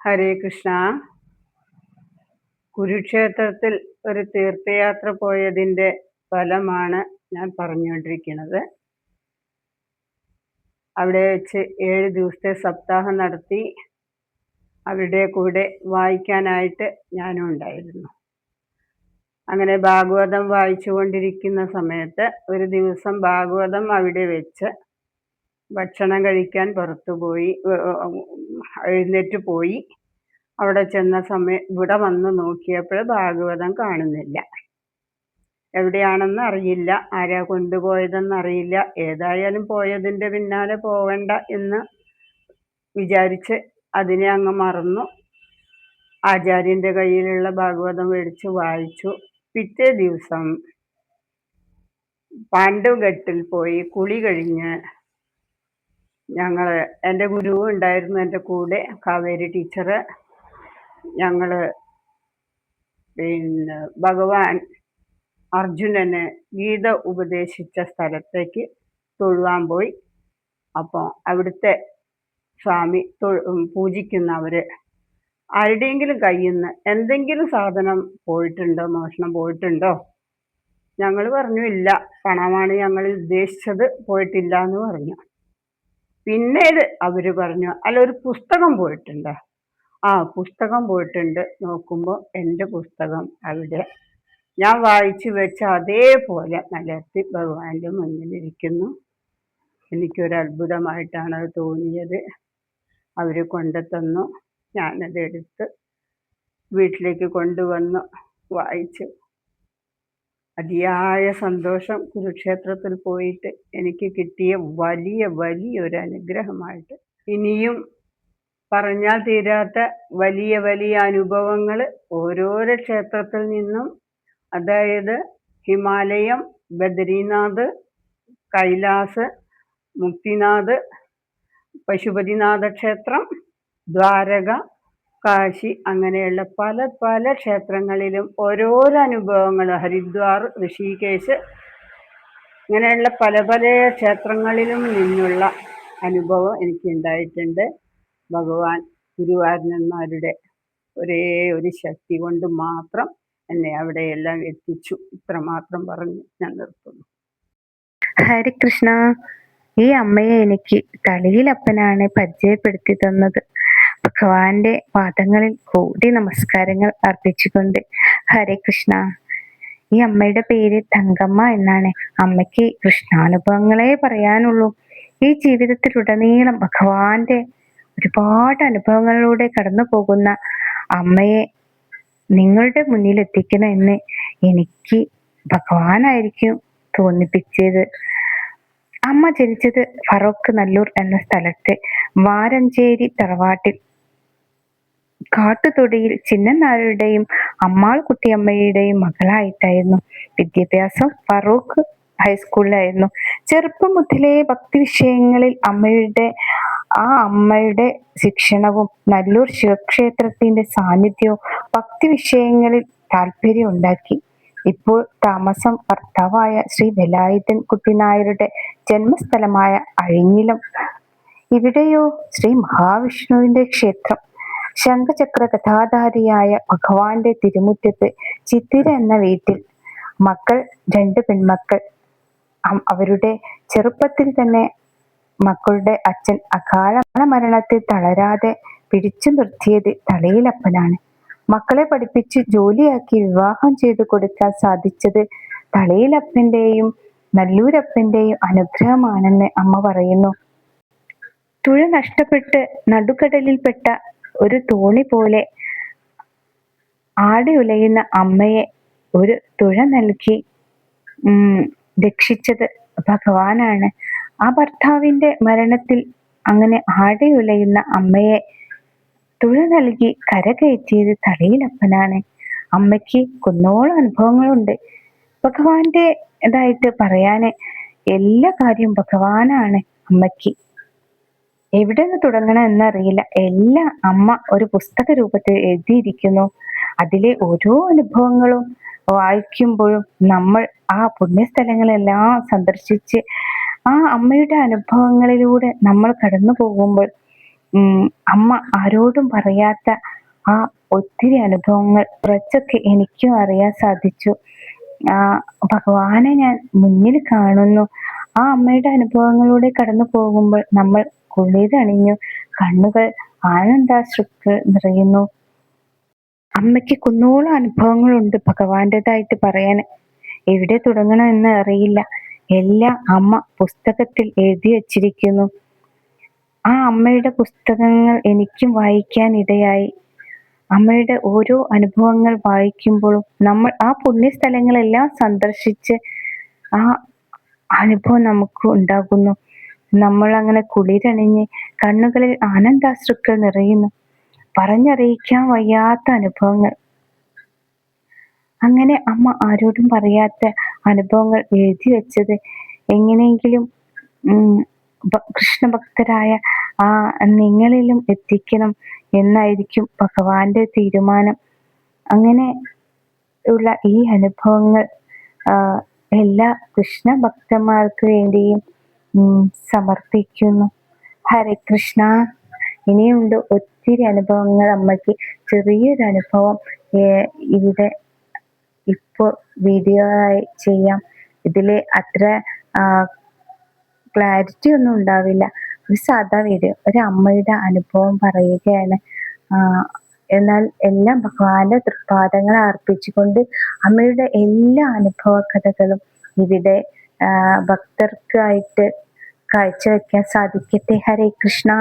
ഹരേ കൃഷ്ണ. കുരുക്ഷേത്രത്തിൽ ഒരു തീർത്ഥയാത്ര പോയതിൻ്റെ ഫലമാണ് ഞാൻ പറഞ്ഞുകൊണ്ടിരിക്കുന്നത്. അവിടെ വെച്ച് 7 ദിവസത്തെ സപ്താഹം നടത്തി. അവരുടെ കൂടെ വായിക്കാനായിട്ട് ഞാനും ഉണ്ടായിരുന്നു. അങ്ങനെ ഭാഗവതം വായിച്ചു കൊണ്ടിരിക്കുന്ന സമയത്ത് ഒരു ദിവസം ഭാഗവതം അവിടെ വെച്ച് ഭക്ഷണം കഴിക്കാൻ പുറത്തുപോയി, എഴുന്നേറ്റ് പോയി. അവിടെ ചെന്ന സമയം ഇവിടെ വന്ന് നോക്കിയപ്പോൾ ഭാഗവതം കാണുന്നില്ല. എവിടെയാണെന്ന് അറിയില്ല, ആരാ കൊണ്ടുപോയതെന്നറിയില്ല. ഏതായാലും പോയതിൻ്റെ പിന്നാലെ പോകണ്ട എന്ന് വിചാരിച്ച് അതിനെ അങ്ങ് മറന്നു. ആചാര്യൻ്റെ കയ്യിലുള്ള ഭാഗവതം മേടിച്ച് വായിച്ചു. പിറ്റേ ദിവസം പാണ്ഡവഘട്ടിൽ പോയി കുളി കഴിഞ്ഞ് എൻ്റെ ഗുരുവും ഉണ്ടായിരുന്നു എൻ്റെ കൂടെ, കാവേരി ടീച്ചറ്. ഞങ്ങൾ ഭഗവാൻ അർജുനന് ഗീത ഉപദേശിച്ച സ്ഥലത്തേക്ക് തൊഴുവാൻ പോയി. അപ്പോൾ അവിടുത്തെ സ്വാമി പൂജിക്കുന്നവർ ആരുടെയെങ്കിലും കയ്യിൽ നിന്ന് എന്തെങ്കിലും സാധനം പോയിട്ടുണ്ടോ, മോഷണം പോയിട്ടുണ്ടോ? ഞങ്ങൾ പറഞ്ഞു ഇല്ല, പണമാണ് ഞങ്ങൾ ഉദ്ദേശിച്ചത്, പോയിട്ടില്ല എന്ന് പറഞ്ഞു. പിന്നീട് അവർ പറഞ്ഞു അല്ല, ഒരു പുസ്തകം പോയിട്ടുണ്ടോ? ആ, പുസ്തകം പോയിട്ടുണ്ട്. നോക്കുമ്പോൾ എൻ്റെ പുസ്തകം അവിടെ ഞാൻ വായിച്ചു വെച്ച അതേപോലെ നിലർത്തി ഭഗവാന്റെ മുന്നിലിരിക്കുന്നു. എനിക്കൊരു അത്ഭുതമായിട്ടാണ് അത് തോന്നിയത്. അവർ കൊണ്ടുതന്നു. ഞാനതെടുത്ത് വീട്ടിലേക്ക് കൊണ്ടുവന്ന് വായിച്ചു. അതിയായ സന്തോഷം. കുരുക്ഷേത്രത്തിൽ പോയിട്ട് എനിക്ക് കിട്ടിയ വലിയൊരു അനുഗ്രഹമായിട്ട്. ഇനിയും പറഞ്ഞാൽ തീരാത്ത വലിയ അനുഭവങ്ങൾ ഓരോരോ ക്ഷേത്രത്തിൽ നിന്നും, അതായത് ഹിമാലയം, ബദ്രീനാഥ്, കൈലാസ്, മുക്തിനാഥ്, പശുപതിനാഥ ക്ഷേത്രം, ദ്വാരക, കാശി, അങ്ങനെയുള്ള പല ക്ഷേത്രങ്ങളിലും ഓരോരോ അനുഭവങ്ങൾ, ഹരിദ്വാർ, ഋഷികേശ്, ഇങ്ങനെയുള്ള പല ക്ഷേത്രങ്ങളിലും നിന്നുള്ള അനുഭവം എനിക്കുണ്ടായിട്ടുണ്ട്. ഭഗവാൻ ഗുരുവായൂരന്മാരുടെ ഒരേ ഒരു ശക്തി കൊണ്ട് മാത്രം എന്നെ അവിടെയെല്ലാം എത്തിച്ചു. ഇത്രമാത്രം പറഞ്ഞ് ഞാൻ നിർത്തുന്നു. ഹരികൃഷ്ണ, ഈ അമ്മയെ എനിക്ക് തളിയിലപ്പനാണ് പരിചയപ്പെടുത്തി തന്നത്. ഭഗവാന്റെ പാദങ്ങളിൽ കോടി നമസ്കാരങ്ങൾ അർപ്പിച്ചുകൊണ്ട്. ഹരേ കൃഷ്ണ. ഈ അമ്മയുടെ പേര് തങ്കമ്മ എന്നാണ്. അമ്മയ്ക്ക് കൃഷ്ണാനുഭവങ്ങളെ പറയാനുള്ളൂ. ഈ ജീവിതത്തിലുടനീളം ഭഗവാന്റെ ഒരുപാട് അനുഭവങ്ങളിലൂടെ കടന്നു പോകുന്ന അമ്മയെ നിങ്ങളുടെ മുന്നിൽ എത്തിക്കണമെന്ന് എനിക്ക് ഭഗവാനായിരിക്കും തോന്നിപ്പിച്ചത്. അമ്മ ജനിച്ചത് ഫറോക്ക് നല്ലൂർ എന്ന സ്ഥലത്ത് വാരഞ്ചേരി തറവാട്ടിൽ കാട്ടുതൊടിയിൽ ചിന്നനാരുടെയും അമ്മാൾ കുട്ടിയമ്മയുടെയും മകളായിട്ടായിരുന്നു. വിദ്യാഭ്യാസം ഫറൂഖ് ഹൈസ്കൂളിലായിരുന്നു. ചെറുപ്പം മുതലേ ഭക്തി വിഷയങ്ങളിൽ അമ്മയുടെ ശിക്ഷണവും നല്ലൂർ ശിവക്ഷേത്രത്തിന്റെ സാന്നിധ്യവും ഭക്തി വിഷയങ്ങളിൽ താല്പര്യം ഉണ്ടാക്കി. ഇപ്പോൾ താമസം ഭർത്താവായ ശ്രീ വേലായുധൻ കുട്ടിനായരുടെ ജന്മസ്ഥലമായ അഴിഞ്ഞിലം. ഇവിടെയോ ശ്രീ മഹാവിഷ്ണുവിന്റെ ക്ഷേത്രം. ശംഖചക്ര ഗദാധാരിയായ ഭഗവാന്റെ തിരുമുറ്റത്ത് ചിത്തിര എന്ന വീട്ടിൽ മക്കൾ, 2 പെൺമക്കൾ. അവരുടെ ചെറുപ്പത്തിൽ തന്നെ മക്കളുടെ അച്ഛൻ അകാല മരണത്തിൽ തളരാതെ പിടിച്ചു നിർത്തിയത് തളിയിലപ്പനാണ്. മക്കളെ പഠിപ്പിച്ച് ജോലിയാക്കി വിവാഹം ചെയ്തു കൊടുക്കാൻ സാധിച്ചത് തളിയിലപ്പന്റെയും നല്ലൂരപ്പന്റെയും അനുഗ്രഹമാണെന്ന് അമ്മ പറയുന്നു. തുഴ നഷ്ടപ്പെട്ട് നടുക്കടലിൽപ്പെട്ട ഒരു തോണി പോലെ ആടിയുലയുന്ന അമ്മയെ ഒരു തുഴ നൽകി രക്ഷിച്ചത് ഭഗവാനാണ്. ആ ഭർത്താവിന്റെ മരണത്തിൽ അങ്ങനെ ആടിയുലയുന്ന അമ്മയെ തുഴ നൽകി കരകയറ്റിയത് തളിയിലപ്പനാണ്. അമ്മയ്ക്ക് കുന്നോളം അനുഭവങ്ങളുണ്ട്. ഭഗവാന്റെ ഇതായിട്ട് പറയാന് എല്ലാ കാര്യവും ഭഗവാനാണ്. അമ്മയ്ക്ക് എവിടെ നിന്ന് തുടങ്ങണം എന്നറിയില്ല. എല്ലാം അമ്മ ഒരു പുസ്തക രൂപത്തിൽ എഴുതിയിരിക്കുന്നു. അതിലെ ഓരോ അനുഭവങ്ങളും വായിക്കുമ്പോഴും നമ്മൾ ആ പുണ്യസ്ഥലങ്ങളെല്ലാം സന്ദർശിച്ച് ആ അമ്മയുടെ അനുഭവങ്ങളിലൂടെ നമ്മൾ കടന്നു പോകുമ്പോൾ ഉം, അമ്മ ആരോടും പറയാത്ത ആ ഒത്തിരി അനുഭവങ്ങൾ കുറച്ചൊക്കെ എനിക്കും അറിയാൻ സാധിച്ചു. ആ ഭഗവാനെ ഞാൻ മുന്നിൽ കാണുന്നു. ആ അമ്മയുടെ അനുഭവങ്ങളിലൂടെ കടന്നു പോകുമ്പോൾ നമ്മൾ കുളിരണിഞ്ഞു, കണ്ണുകൾ ആനന്ദാശ്രുക്കൾ നിറയുന്നു. അമ്മയ്ക്ക് കുന്നോളം അനുഭവങ്ങളുണ്ട് ഭഗവാന്റേതായിട്ട് പറയാൻ. എവിടെ തുടങ്ങണമെന്ന് അറിയില്ല. എല്ലാം അമ്മ പുസ്തകത്തിൽ എഴുതി വച്ചിരിക്കുന്നു. ആ അമ്മയുടെ പുസ്തകങ്ങൾ എനിക്കും വായിക്കാൻ ഇടയായി. അമ്മയുടെ ഓരോ അനുഭവങ്ങൾ വായിക്കുമ്പോഴും നമ്മൾ ആ പുണ്യ സ്ഥലങ്ങളെല്ലാം സന്ദർശിച്ച് ആ അനുഭവം നമുക്ക് ഉണ്ടാകുന്നു. നമ്മൾ അങ്ങനെ കുളിരണിഞ്ഞ് കണ്ണുകളിൽ ആനന്ദാശ്രുക്കൾ നിറയുന്നു. പറഞ്ഞറിയിക്കാൻ വയ്യാത്ത അനുഭവങ്ങൾ. അങ്ങനെ അമ്മ ആരോടും പറയാത്ത അനുഭവങ്ങൾ എഴുതി വെച്ചത് എങ്ങനെയെങ്കിലും കൃഷ്ണഭക്തരായ ആ നിങ്ങളിലും എത്തിക്കണം എന്നായിരിക്കും ഭഗവാന്റെ തീരുമാനം. അങ്ങനെ ഉള്ള ഈ അനുഭവങ്ങൾ എല്ലാ കൃഷ്ണ ഭക്തന്മാർക്ക് വേണ്ടിയും സമർപ്പിക്കുന്നു. ഹരേ കൃഷ്ണ. ഇനിയുണ്ട് ഒത്തിരി അനുഭവങ്ങൾ അമ്മയ്ക്ക്. ചെറിയൊരു അനുഭവം ഇവിടെ ഇപ്പോൾ വീഡിയോ ആയി ചെയ്യാം. ഇതില് അത്ര ക്ലാരിറ്റി ഒന്നും ഉണ്ടാവില്ല. ഒരു സാധാ വീഡിയോ, ഒരു അമ്മയുടെ അനുഭവം പറയുകയാണ്. എന്നാൽ എല്ലാം ഭഗവാന്റെ തൃപ്പാദങ്ങൾ അർപ്പിച്ചുകൊണ്ട് അമ്മയുടെ എല്ലാ അനുഭവ കഥകളും ഇവിടെ ഭക്തർക്കായിട്ട് കാഴ്ചവെക്കാൻ സാധിക്കട്ടെ. ഹരേ കൃഷ്ണ.